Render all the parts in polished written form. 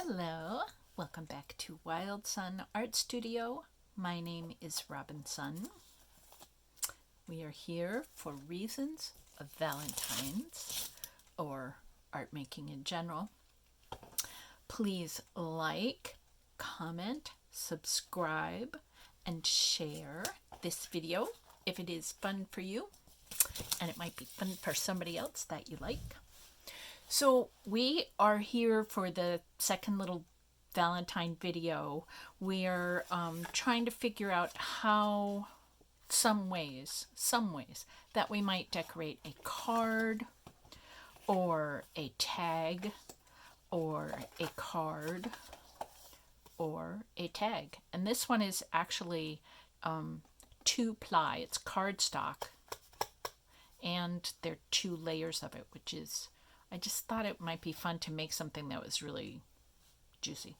Hello, welcome back to Valentine Art Studio. My name is Robinsunne. We are here for reasons of Valentine's or art making in general. Please like, comment, subscribe, and share this video if it is fun for you, and it might be fun for somebody else that you like. So we are here for the second little Valentine video. We are trying to figure out how some ways that we might decorate a card or a tag or a card or a tag. And this one is actually 2-ply. It's cardstock, and there are 2 layers of it, which is, I just thought it might be fun to make something that was really juicy.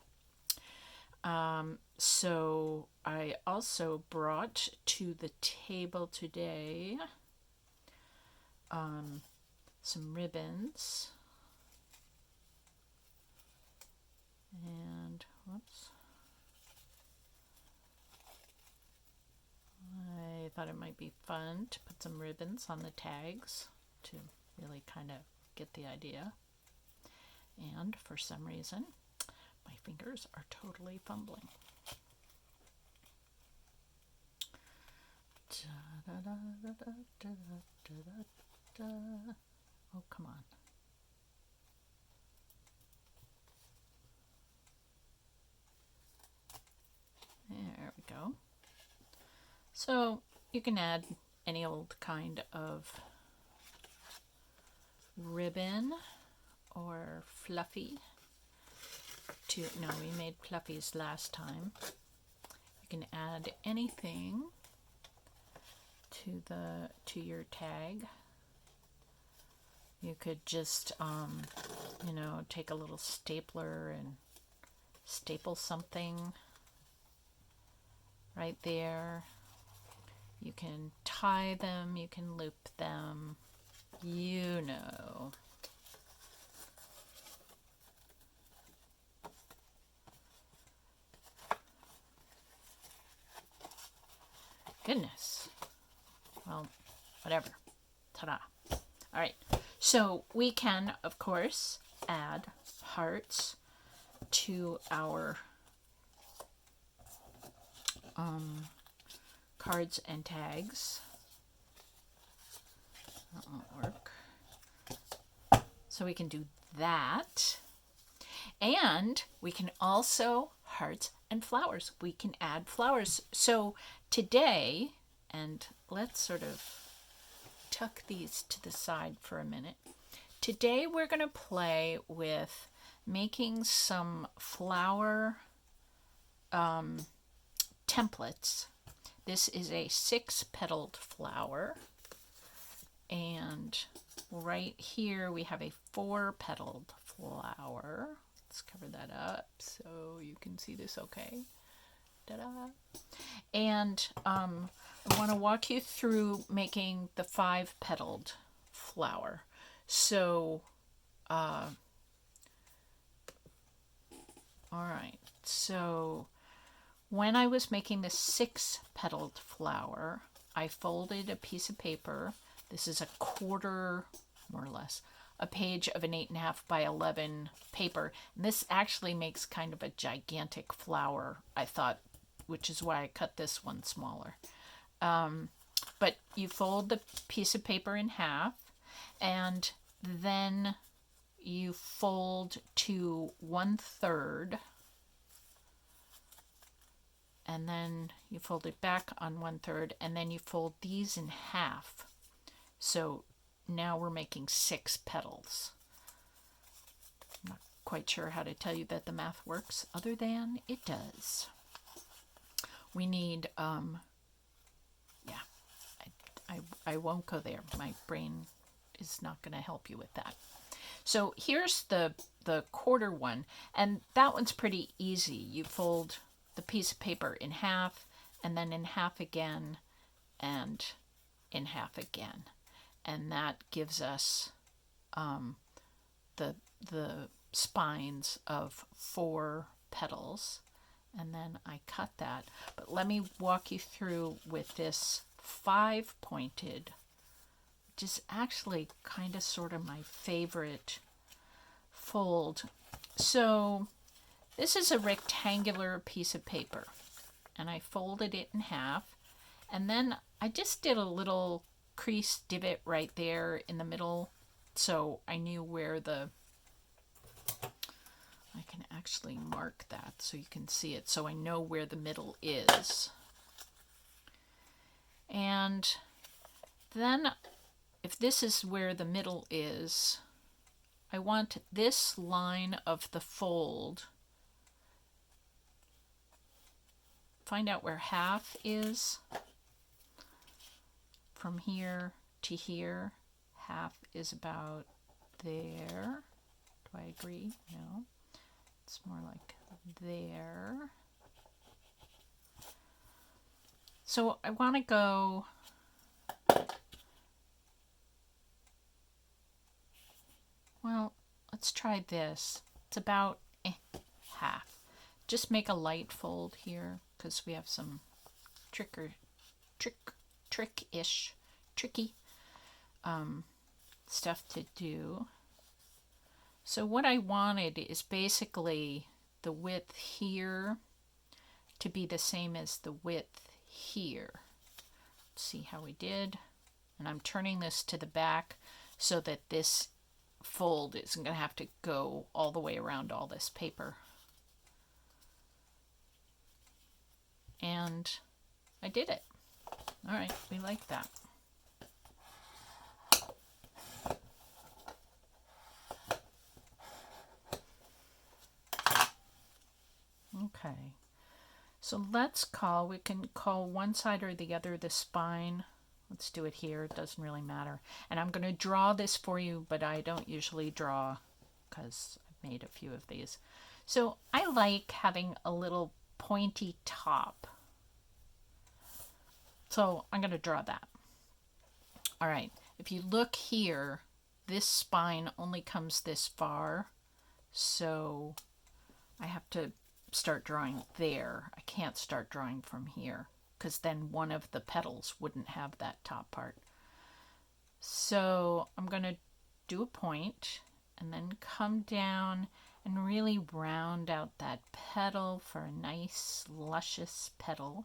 So I also brought to the table today some ribbons. And, whoops. I thought it might be fun to put some ribbons on the tags to really kind of get the idea. And for some reason, my fingers are totally fumbling. Oh, come on. There we go. So you can add any old kind of ribbon or fluffy to, no, we made fluffies last time. You can add anything to your tag. You could just take a little stapler and staple something right there. You can tie them, you can loop them, you know. Goodness. Well, whatever. Ta-da. All right. So we can, of course, add hearts to our cards and tags. That won't work. So we can do that. And we can also hearts and flowers. We can add flowers. So today, and let's sort of tuck these to the side for a minute. Today we're going to play with making some flower templates. This is a 6-petaled flower, and right here we have a 4-petaled flower. Let's cover that up so you can see this okay. Ta-da! And I want to walk you through making the 5-petaled flower. So, all right. So when I was making the 6-petaled flower, I folded a piece of paper. This is a quarter, more or less, a page of an 8.5 by 11 paper. And this actually makes kind of a gigantic flower, I thought, which is why I cut this one smaller. But you fold the piece of paper in half, and then you fold to 1/3, and then you fold it back on 1/3, and then you fold these in half. So now we're making 6 petals. I'm not quite sure how to tell you that the math works, other than it does. We need, I won't go there. My brain is not going to help you with that. So here's the quarter one, and that one's pretty easy. You fold the piece of paper in half, and then in half again, and in half again. And that gives us the spines of 4 petals, and then I cut that. But let me walk you through with this 5-pointed, which is actually kind of sort of my favorite fold. So this is a rectangular piece of paper, and I folded it in half, and then I just did a little crease divot right there in the middle, so I knew where I can actually mark that so you can see it, so I know where the middle is. And then if this is where the middle is, I want this line of the fold, find out where half is. From here to here, half is about there. Do I agree? No. It's more like there. So I want to go well, let's try this. It's about half. Just make a light fold here because we have some tricky stuff to do. So what I wanted is basically the width here to be the same as the width here. Let's see how we did. And I'm turning this to the back so that this fold isn't going to have to go all the way around all this paper. And I did it. All right, we like that. Okay, so we can call one side or the other the spine. Let's do it here, it doesn't really matter. And I'm going to draw this for you, but I don't usually draw because I've made a few of these. So I like having a little pointy top. So I'm going to draw that. All right, if you look here, this spine only comes this far, so I have to start drawing there. I can't start drawing from here because then one of the petals wouldn't have that top part. So I'm going to do a point and then come down and really round out that petal for a nice luscious petal.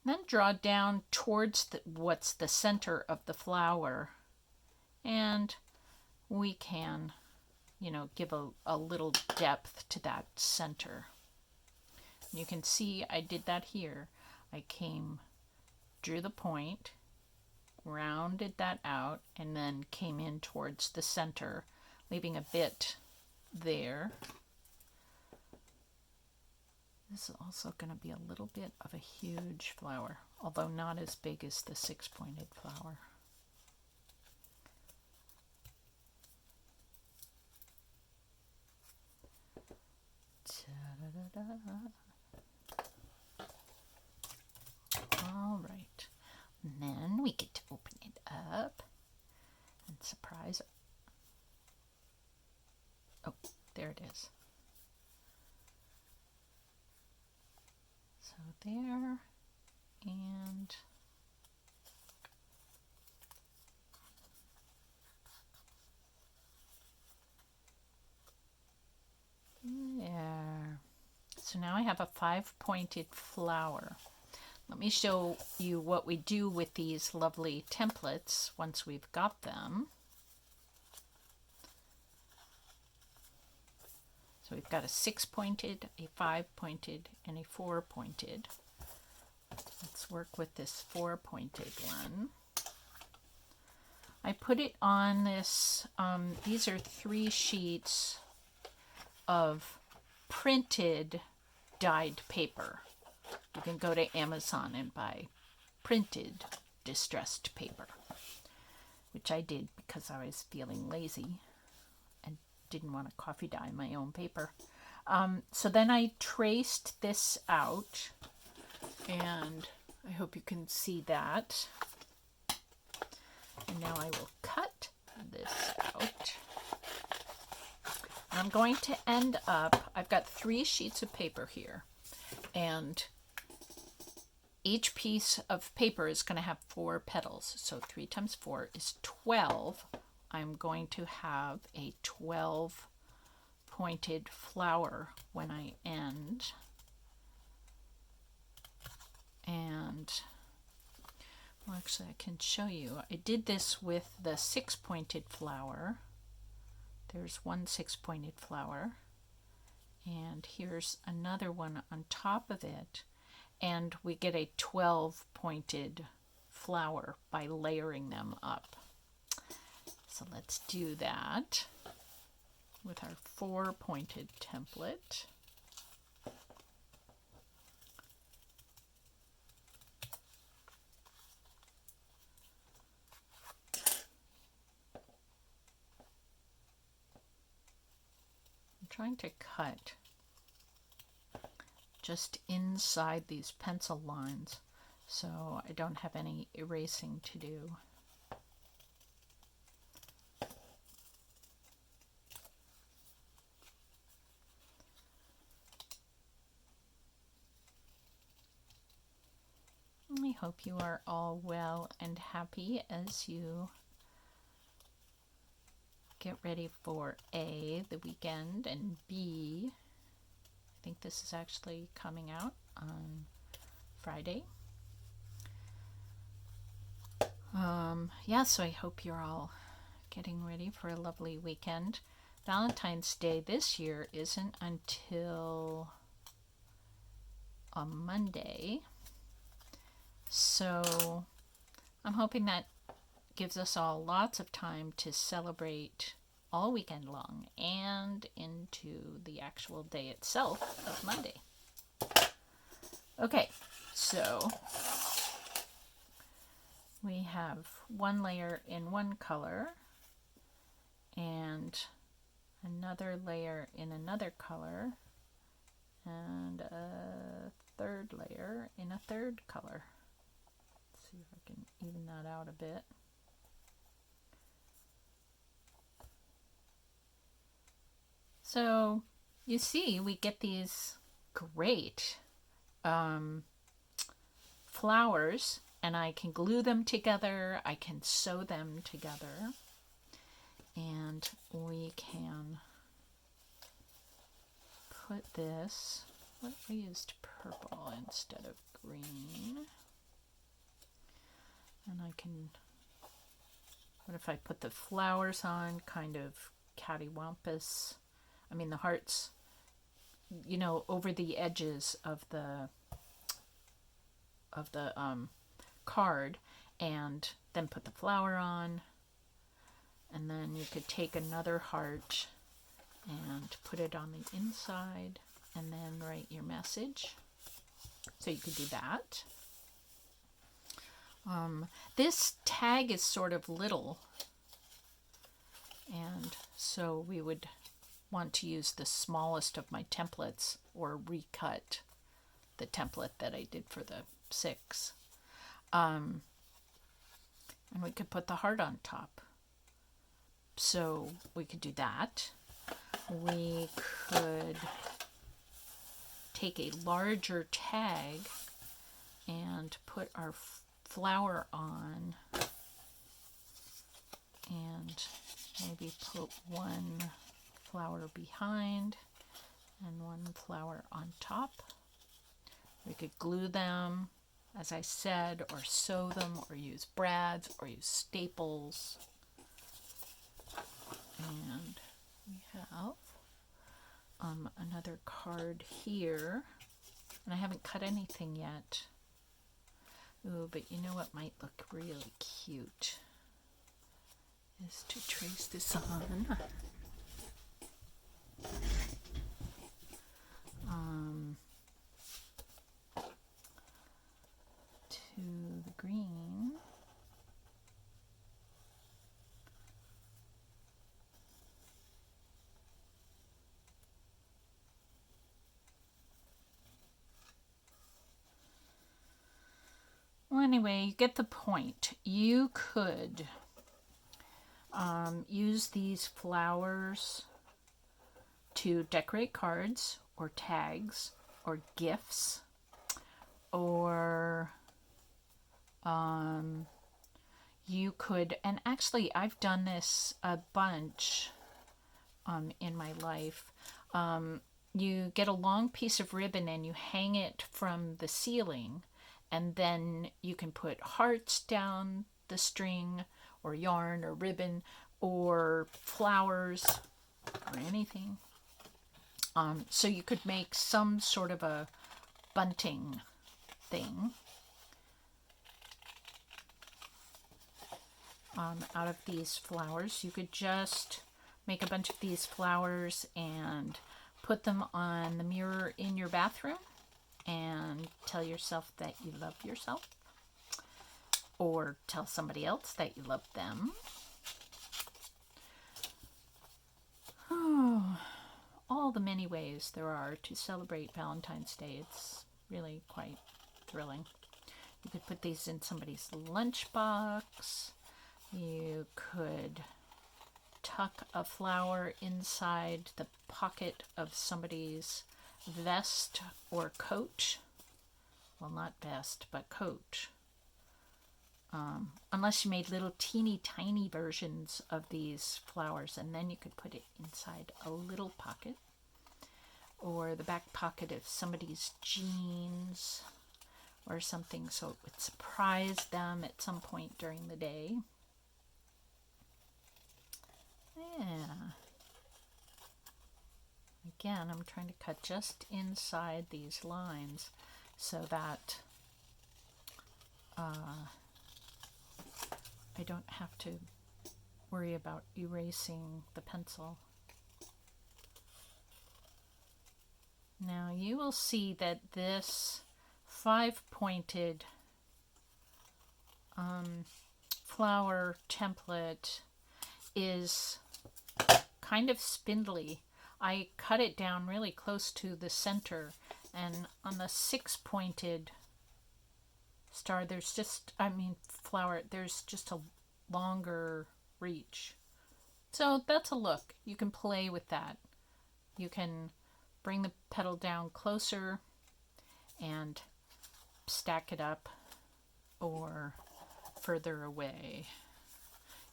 Then draw down towards what's the center of the flower, and we can, give a little depth to that center. You can see I did that here. I drew the point, rounded that out, and then came in towards the center, leaving a bit there. This is also going to be a little bit of a huge flower, although not as big as the 6-pointed flower. All right, and then we get to open it up and surprise it. Oh, there it is. So there, and there. So now I have a 5-pointed flower. Let me show you what we do with these lovely templates once we've got them. So we've got a 6-pointed, a 5-pointed, and a 4-pointed. Let's work with this 4-pointed one. I put it on this, these are 3 sheets of printed dyed paper. You can go to Amazon and buy printed distressed paper, which I did because I was feeling lazy and didn't want to coffee dye my own paper. So then I traced this out, and I hope you can see that. And now I will cut this out. I'm going to end up, I've got 3 sheets of paper here, and each piece of paper is going to have 4 petals. So 3 times 4 is 12. I'm going to have a 12 pointed flower when I end. And well, actually I can show you. I did this with the 6 pointed flower. There's one 6 pointed flower, and here's another one on top of it, and we get a 12 pointed flower by layering them up. So let's do that with our 4 pointed template. I'm trying to cut just inside these pencil lines so I don't have any erasing to do. I hope you are all well and happy as you get ready for A, the weekend, and B, I think this is actually coming out on Friday. Yeah, so I hope you're all getting ready for a lovely weekend. Valentine's Day this year isn't until a Monday, so I'm hoping that gives us all lots of time to celebrate all weekend long and into the actual day itself of Monday. Okay, so we have one layer in one color and another layer in another color and a third layer in a third color. Let's see if I can even that out a bit. So you see, we get these great flowers, and I can glue them together, I can sew them together, and we can put this, what if we used purple instead of green? And I can, what if I put the flowers on kind of cattywampus, I mean the hearts, you know, over the edges of the card, and then put the flower on, and then you could take another heart and put it on the inside and then write your message. So you could do that. This tag is sort of little, and so we would want to use the smallest of my templates or recut the template that I did for the 6. And we could put the heart on top. So we could do that. We could take a larger tag and put our flower on and maybe put one flower behind and one flower on top. We could glue them, as I said, or sew them, or use brads, or use staples. And we have another card here, and I haven't cut anything yet. Ooh, but you know what might look really cute is to trace this on. To the green. Well, anyway, you get the point. You could use these flowers to decorate cards or tags or gifts, or you could, and actually I've done this a bunch in my life. You get a long piece of ribbon and you hang it from the ceiling, and then you can put hearts down the string, or yarn or ribbon or flowers or anything. So you could make some sort of a bunting thing out of these flowers. You could just make a bunch of these flowers and put them on the mirror in your bathroom and tell yourself that you love yourself, or tell somebody else that you love them. All the many ways there are to celebrate Valentine's Day. It's really quite thrilling. You could put these in somebody's lunchbox. You could tuck a flower inside the pocket of somebody's vest or coat. Well, not vest, but coat. Unless you made little teeny tiny versions of these flowers, and then you could put it inside a little pocket, or the back pocket of somebody's jeans or something, so it would surprise them at some point during the day. Yeah. Again, I'm trying to cut just inside these lines so that I don't have to worry about erasing the pencil. Now you will see that this 5-pointed flower template is kind of spindly. I cut it down really close to the center, and on the 6-pointed star, there's just, flower, there's just a longer reach. So that's a look. You can play with that. You can bring the petal down closer and stack it up, or further away.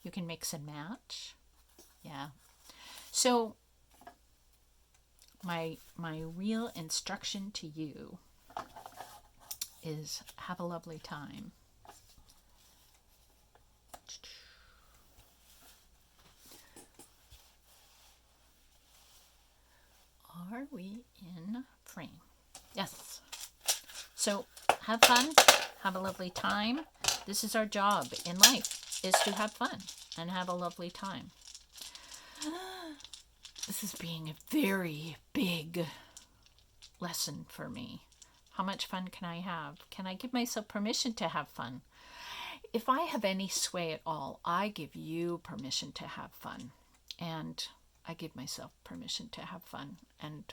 You can mix and match. Yeah. So my real instruction to you is have a lovely time. Are we in frame? Yes. So have fun, have a lovely time. This is our job in life, is to have fun and have a lovely time. This is being a very big lesson for me. How much fun can I have? Can I give myself permission to have fun? If I have any sway at all, I give you permission to have fun. And I give myself permission to have fun. And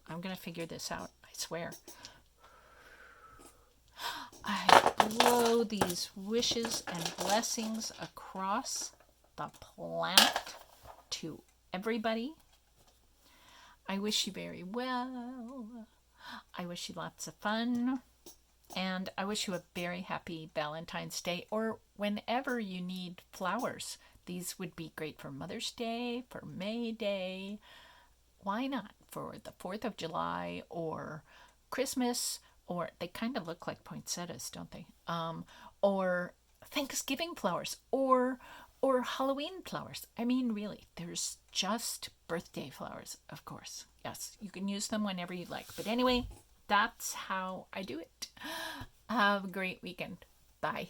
I'm going to figure this out, I swear. I blow these wishes and blessings across the planet to everybody. I wish you very well. I wish you lots of fun. And I wish you a very happy Valentine's Day, or whenever you need flowers. These would be great for Mother's Day, for May Day. Why not? For the 4th of July or Christmas, or they kind of look like poinsettias, don't they? Or Thanksgiving flowers, or Halloween flowers. I mean, really, there's just birthday flowers, of course. Yes, you can use them whenever you like. But anyway, that's how I do it. Have a great weekend. Bye.